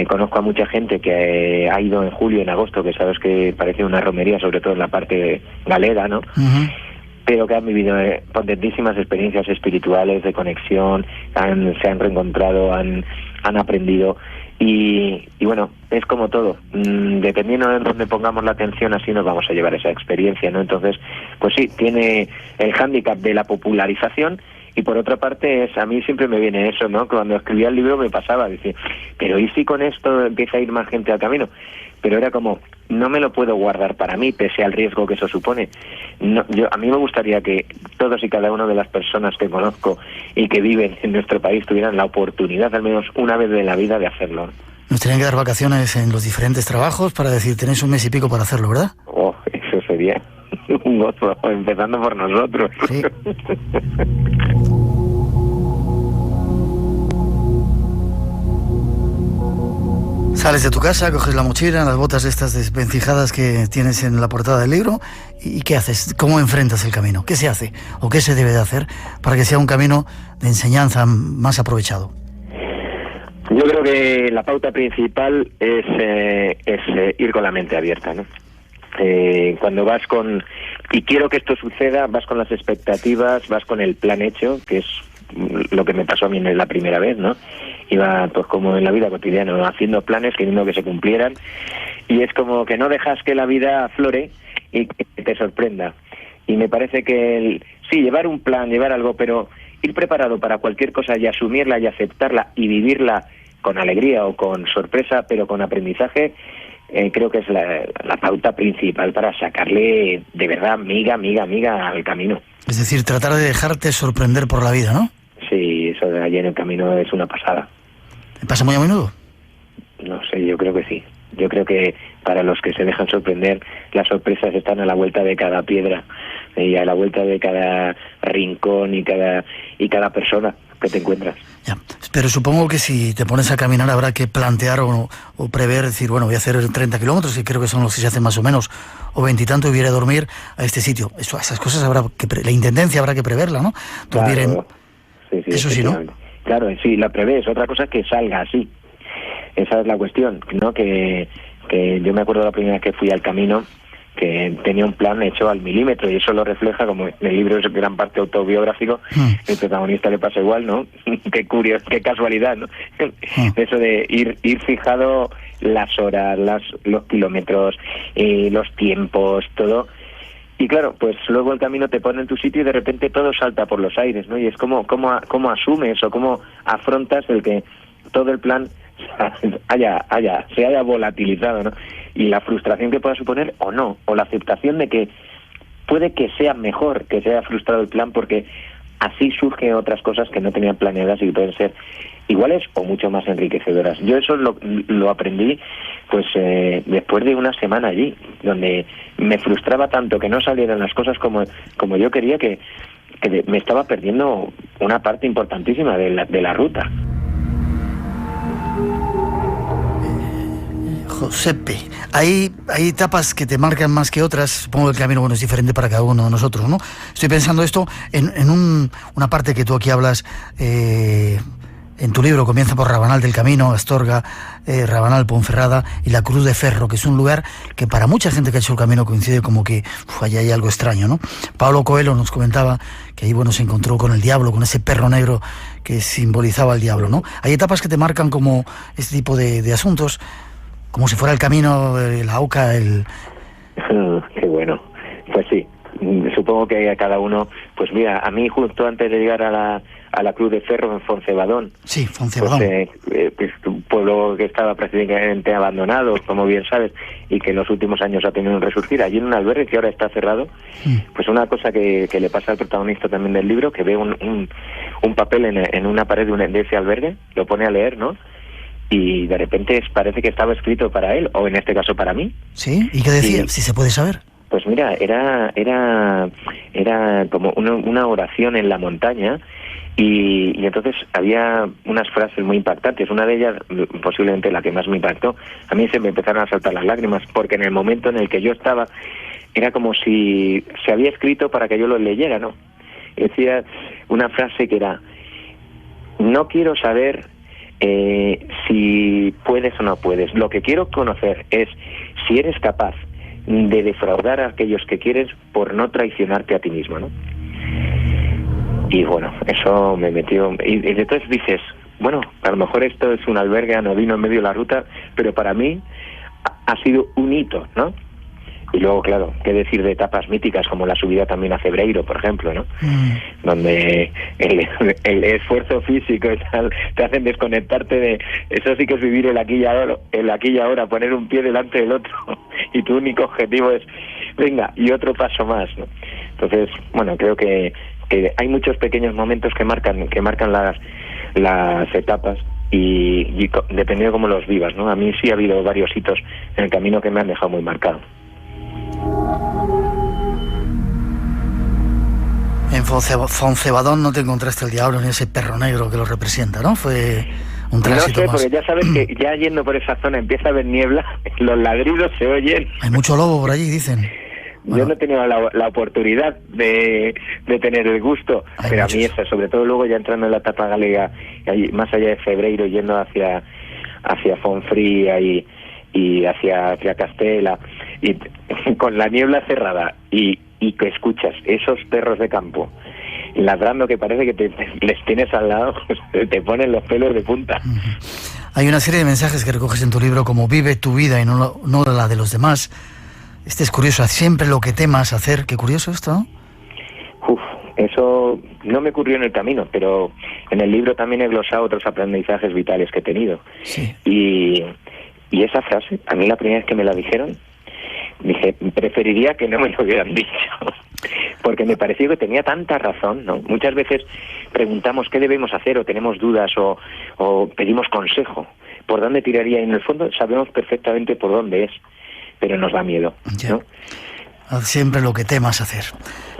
conozco a mucha gente que ha ido en julio, en agosto, que sabes que parece una romería, sobre todo en la parte galega, ¿no? Uh-huh. Pero que han vivido potentísimas experiencias espirituales de conexión, se han reencontrado, han aprendido y bueno, es como todo, dependiendo de dónde pongamos la atención, así nos vamos a llevar esa experiencia, ¿no? Entonces, pues sí, tiene el hándicap de la popularización. Y por otra parte, a mí siempre me viene eso, ¿no? Cuando escribía el libro me pasaba, decir, pero ¿y si con esto empieza a ir más gente al camino? Pero era como, no me lo puedo guardar para mí, pese al riesgo que eso supone. No, a mí me gustaría que todos y cada una de las personas que conozco y que viven en nuestro país tuvieran la oportunidad, al menos una vez en la vida, de hacerlo. Nos tenían que dar vacaciones en los diferentes trabajos para decir, tenéis 1 mes y pico para hacerlo, ¿verdad? Oh, eso sería un gozo, empezando por nosotros. Sí. Sales de tu casa, coges la mochila, las botas estas desvencijadas que tienes en la portada del libro, ¿y qué haces? ¿Cómo enfrentas el camino? ¿Qué se hace o qué se debe de hacer para que sea un camino de enseñanza más aprovechado? Yo creo que la pauta principal es ir con la mente abierta, ¿no? Cuando vas y quiero que esto suceda, vas con las expectativas, vas con el plan hecho, que es lo que me pasó a mí en la primera vez, ¿no? Iba, pues como en la vida cotidiana, haciendo planes, queriendo que se cumplieran, y es como que no dejas que la vida aflore y que te sorprenda. Y me parece que sí, llevar un plan, llevar algo, pero ir preparado para cualquier cosa y asumirla y aceptarla y vivirla con alegría o con sorpresa, pero con aprendizaje, creo que es la pauta principal para sacarle de verdad miga al camino. Es decir, tratar de dejarte sorprender por la vida, ¿no? Sí, eso de allí en el camino es una pasada. ¿Te pasa muy a menudo? No sé, yo creo que sí. Yo creo que para los que se dejan sorprender, las sorpresas están a la vuelta de cada piedra y a la vuelta de cada rincón y cada persona. que te encuentras. Ya. Pero supongo que si te pones a caminar habrá que plantear o prever, decir, bueno, voy a hacer 30 kilómetros, y creo que son los que se hacen más o menos, o 20 y tanto, y voy a ir a dormir a este sitio. Esas cosas habrá que la intendencia habrá que preverla, ¿no? Dormir claro. Sí, eso sí, ¿no? Claro, sí, la prevés. Otra cosa es que salga así. Esa es la cuestión, ¿no? Que yo me acuerdo la primera vez que fui al Camino, que tenía un plan hecho al milímetro, y eso lo refleja, como el libro es gran parte autobiográfico, el protagonista le pasa igual, ¿no? Qué curioso, qué casualidad, ¿no? Eso de ir fijado las horas, los kilómetros, los tiempos, todo. Y claro, pues luego el Camino te pone en tu sitio y de repente todo salta por los aires, ¿no? Y es cómo asumes o cómo afrontas el que todo el plan se haya volatilizado, ¿no? Y la frustración que pueda suponer o no, o la aceptación de que puede que sea mejor que se haya frustrado el plan, porque así surgen otras cosas que no tenían planeadas y que pueden ser iguales o mucho más enriquecedoras. Yo eso lo aprendí pues después de una semana allí, donde me frustraba tanto que no salieran las cosas como yo quería, que me estaba perdiendo una parte importantísima de la ruta. Josepe, hay etapas que te marcan más que otras. Supongo que el camino, bueno, es diferente para cada uno de nosotros, ¿no? Estoy pensando esto en una parte que tú aquí hablas en tu libro. Comienza por Rabanal del Camino, Astorga, Rabanal, Ponferrada y la Cruz de Ferro, que es un lugar que para mucha gente que ha hecho el camino coincide como que allí hay algo extraño, ¿no? Pablo Coelho nos comentaba que ahí, bueno, se encontró con el diablo, con ese perro negro que simbolizaba al diablo, ¿no? Hay etapas que te marcan como este tipo de asuntos, como si fuera el camino de la Oca, Qué bueno. Pues sí, supongo que a cada uno, pues mira, a mí justo antes de llegar a la Cruz de Ferro en Foncebadón. Sí, Foncebadón. Pues, un pueblo que estaba prácticamente abandonado, como bien sabes, y que en los últimos años ha tenido un resurgir, allí en un albergue que ahora está cerrado. Pues una cosa que le pasa al protagonista también del libro, que ve un papel en una pared de ese albergue, lo pone a leer, ¿no? Y de repente parece que estaba escrito para él, o en este caso para mí. ¿Sí? ¿Y qué decía? Si se puede saber. Pues mira, era como una oración en la montaña, y entonces había unas frases muy impactantes. Una de ellas, posiblemente la que más me impactó, a mí se me empezaron a saltar las lágrimas, porque en el momento en el que yo estaba, era como si se había escrito para que yo lo leyera, ¿no? Decía una frase que era: no quiero saber si puedes o no puedes. Lo que quiero conocer es si eres capaz de defraudar a aquellos que quieres por no traicionarte a ti mismo, ¿no? Y bueno, eso me metió. Y entonces dices, bueno, a lo mejor esto es un albergue anodino en medio de la ruta, pero para mí ha sido un hito, ¿no? Y luego, claro, qué decir de etapas míticas como la subida también a Cebreiro, por ejemplo, ¿no? Donde el esfuerzo físico y tal te hacen desconectarte de... Eso sí que es vivir el aquí y ahora, poner un pie delante del otro, y tu único objetivo es, venga, y otro paso más, ¿no? Entonces, bueno, creo que hay muchos pequeños momentos que marcan las etapas, y dependiendo de cómo los vivas, ¿no? A mí sí ha habido varios hitos en el camino que me han dejado muy marcado. En Foncebadón no te encontraste el diablo ni ese perro negro que lo representa, ¿no? Fue un tránsito más. No sé, porque ya sabes que ya yendo por esa zona empieza a haber niebla, los ladridos se oyen. Hay mucho lobo por allí, dicen. Bueno, yo no he tenido la oportunidad de tener el gusto, pero muchos. A mí eso, sobre todo luego ya entrando en la etapa galega, más allá de Cebreiro, yendo hacia Fonfría y hacia Castela, y con la niebla cerrada, y que escuchas esos perros de campo ladrando que parece que les tienes al lado, te ponen los pelos de punta. Hay una serie de mensajes que recoges en tu libro, como vive tu vida y no la de los demás. Este es curioso, siempre lo que temas hacer. Qué curioso esto, ¿no? Eso no me ocurrió en el camino, pero en el libro también he glosado otros aprendizajes vitales que he tenido. Sí. Y esa frase, a mí la primera vez que me la dijeron, dije, preferiría que no me lo hubieran dicho, porque me pareció que tenía tanta razón, ¿no? Muchas veces preguntamos qué debemos hacer, o tenemos dudas, o pedimos consejo, por dónde tiraría, y en el fondo sabemos perfectamente por dónde es, pero nos da miedo, ¿no? Haz siempre lo que temas hacer.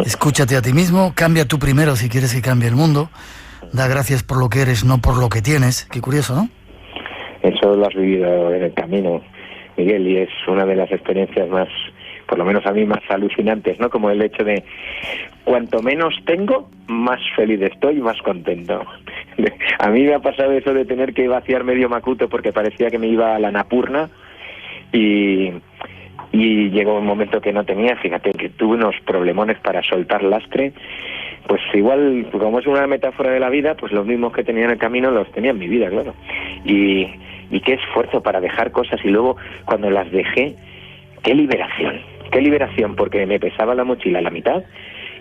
Escúchate a ti mismo, cambia tú primero si quieres que cambie el mundo. Da gracias por lo que eres, no por lo que tienes. Qué curioso, ¿no? Eso lo has vivido en el camino, Miguel, y es una de las experiencias más, por lo menos a mí, más alucinantes, ¿no? Como el hecho de cuanto menos tengo, más feliz estoy y más contento. A mí me ha pasado eso de tener que vaciar medio Macuto porque parecía que me iba a la Napurna y llegó un momento que no tenía, fíjate que tuve unos problemones para soltar lastre. Pues igual, como es una metáfora de la vida, pues los mismos que tenía en el camino los tenía en mi vida, claro. Y qué esfuerzo para dejar cosas, y luego cuando las dejé, qué liberación, porque me pesaba la mochila a la mitad,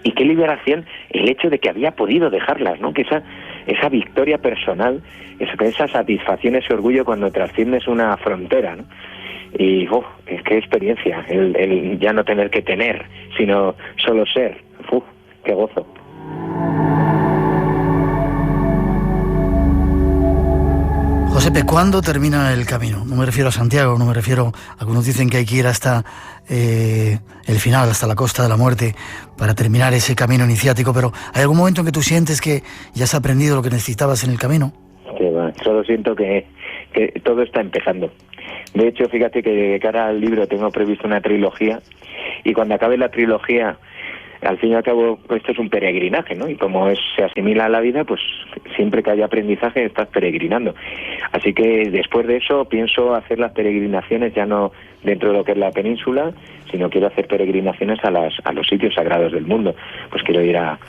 y qué liberación el hecho de que había podido dejarlas, ¿no? Que esa victoria personal, esa satisfacción, ese orgullo cuando trasciendes una frontera, ¿no? Y qué experiencia, el ya no tener que tener, sino solo ser. Qué gozo. Josepe, ¿cuándo termina el camino? No me refiero a Santiago, no me refiero, algunos dicen que hay que ir hasta el final, hasta la costa de la muerte, para terminar ese camino iniciático, pero ¿hay algún momento en que tú sientes que ya has aprendido lo que necesitabas en el camino? Que va, solo siento que todo está empezando. De hecho, fíjate que de cara al libro tengo previsto una trilogía, y cuando acabe la trilogía, al fin y al cabo, esto es un peregrinaje, ¿no? Y como se asimila a la vida, pues siempre que haya aprendizaje estás peregrinando. Así que después de eso pienso hacer las peregrinaciones ya no dentro de lo que es la península, sino quiero hacer peregrinaciones a los sitios sagrados del mundo. Pues quiero ir a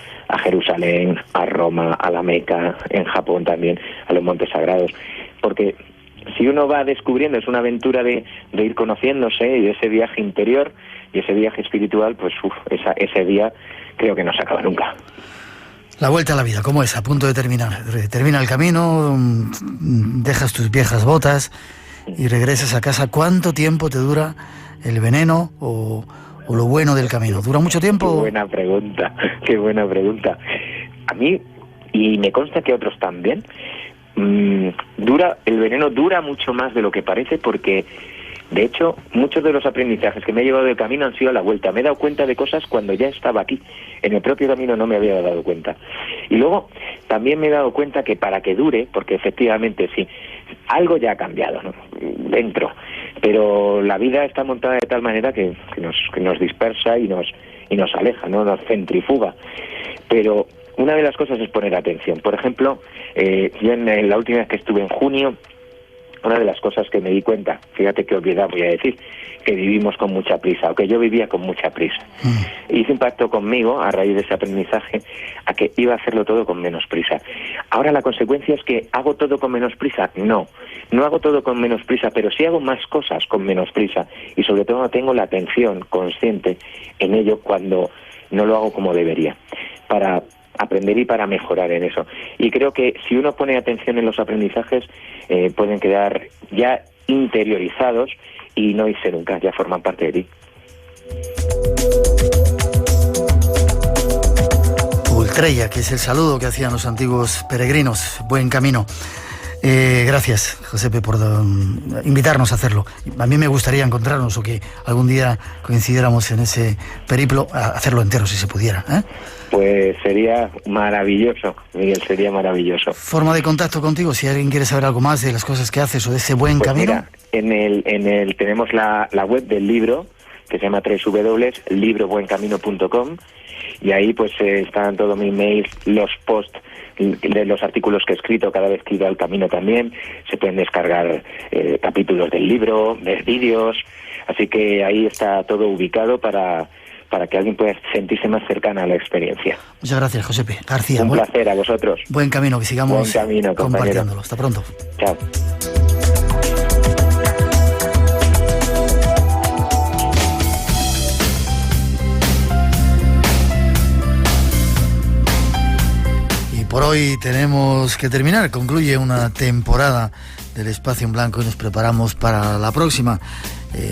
Jerusalén, a Roma, a la Meca, en Japón también, a los montes sagrados. Porque si uno va descubriendo, es una aventura de ir conociéndose, y de ese viaje interior y ese viaje espiritual, pues ese día creo que no se acaba nunca. La vuelta a la vida, ¿cómo es? A punto de terminar. Termina el camino, dejas tus viejas botas y regresas a casa. ¿Cuánto tiempo te dura el veneno o lo bueno del camino? ¿Dura mucho tiempo? Qué buena pregunta. A mí, y me consta que a otros también, el veneno dura mucho más de lo que parece, porque de hecho muchos de los aprendizajes que me he llevado del camino han sido a la vuelta. Me he dado cuenta de cosas cuando ya estaba aquí, en el propio camino no me había dado cuenta. Y luego también me he dado cuenta que para que dure, porque efectivamente sí, algo ya ha cambiado, ¿no? Dentro, pero la vida está montada de tal manera que nos dispersa y nos aleja, ¿no? Nos centrifuga. Pero una de las cosas es poner atención. Por ejemplo, yo en la última vez que estuve en junio, una de las cosas que me di cuenta, fíjate qué obviedad voy a decir, que vivimos con mucha prisa, o que yo vivía con mucha prisa. Hice un pacto conmigo, a raíz de ese aprendizaje, a que iba a hacerlo todo con menos prisa. Ahora la consecuencia es que ¿hago todo con menos prisa? No hago todo con menos prisa, pero sí hago más cosas con menos prisa, y sobre todo no tengo la atención consciente en ello cuando no lo hago como debería, para aprender y para mejorar en eso. Y creo que si uno pone atención en los aprendizajes, pueden quedar ya interiorizados y no irse nunca, ya forman parte de ti. Ultreya, que es el saludo que hacían los antiguos peregrinos. Buen camino. Gracias, Josepe, por invitarnos a hacerlo. A mí me gustaría encontrarnos, o que algún día coincidiéramos en ese periplo, a hacerlo entero si se pudiera, ¿eh? Pues sería maravilloso, Miguel, sería maravilloso. Forma de contacto contigo, si alguien quiere saber algo más de las cosas que haces o de ese buen camino. Mira, tenemos la web del libro, que se llama www.librobuencamino.com, y ahí pues están todos mis mails, los posts de los artículos que he escrito cada vez que he ido al camino también. Se pueden descargar capítulos del libro, ver vídeos, así que ahí está todo ubicado para que alguien pueda sentirse más cercana a la experiencia. Muchas gracias, Josepe García. Un placer a vosotros. Buen camino, que sigamos compartiéndolo. Hasta pronto. Chao. Y por hoy tenemos que terminar. Concluye una temporada del Espacio en Blanco y nos preparamos para la próxima,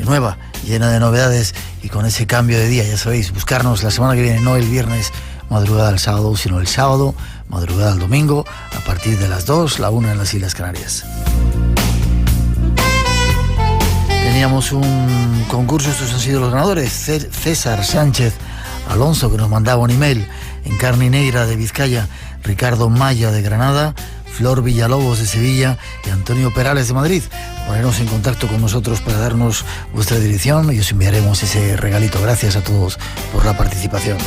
nueva, llena de novedades y con ese cambio de día. Ya sabéis, buscarnos la semana que viene, no el viernes madrugada al sábado, sino el sábado madrugada al domingo, a partir de las 2, la 1 en las Islas Canarias. Teníamos un concurso, estos han sido los ganadores. César Sánchez Alonso, que nos mandaba un email, en Carne Negra de Vizcaya, Ricardo Maya de Granada, Flor Villalobos de Sevilla y Antonio Perales de Madrid. Poneros en contacto con nosotros para darnos vuestra dirección y os enviaremos ese regalito. Gracias a todos por la participación.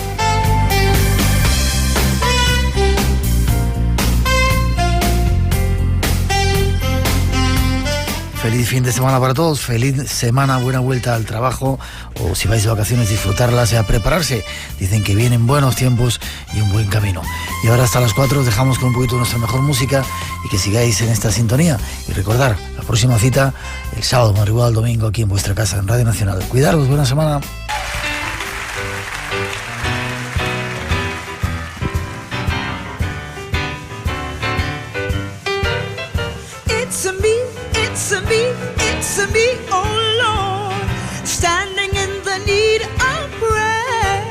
Feliz fin de semana para todos, feliz semana, buena vuelta al trabajo, o si vais de vacaciones disfrutarlas y a prepararse. Dicen que vienen buenos tiempos y un buen camino. Y ahora hasta las 4 os dejamos con un poquito de nuestra mejor música y que sigáis en esta sintonía. Y recordar, la próxima cita el sábado, madrugada al domingo, aquí en vuestra casa, en Radio Nacional. Cuidaros, buena semana. It's me, oh Lord, standing in the need of prayer.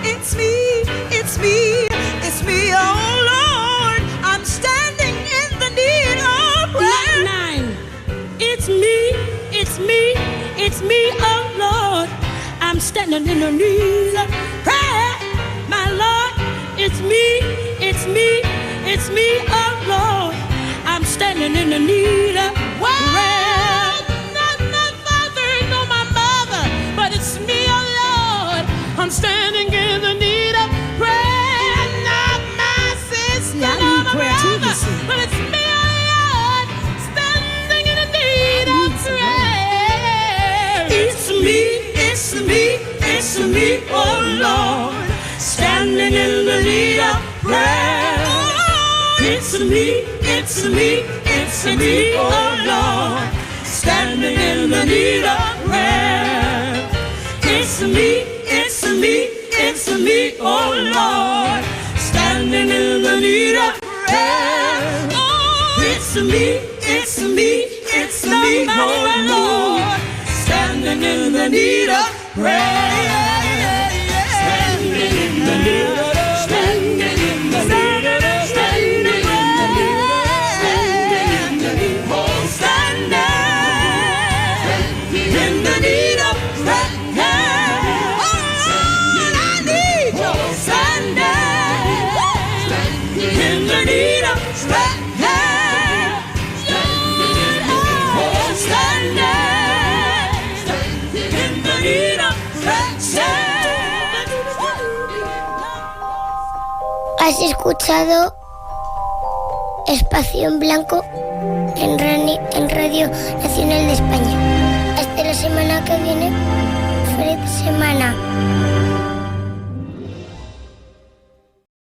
It's me, oh Lord, I'm standing in the need of prayer. 9. It's me, oh Lord, I'm standing in the need of prayer. My Lord, it's me, oh Lord, I'm standing in the need of prayer. I'm standing in the need of prayer, not my sister, not my brother, but it's me, oh Lord, standing in the need of prayer. It's me, oh Lord, standing in the need of prayer. It's me, oh Lord, standing in the need of prayer. It's me, oh Lord, standing in the need of prayer. Oh, it's me, oh Lord, standing in the need of prayer. Standing in the need of prayer. Standing in the need of prayer. Standing in the need of prayer. Standing in the need of prayer. Has escuchado Espacio en Blanco en Radio Nacional de España. Hasta la semana que viene. Feliz semana.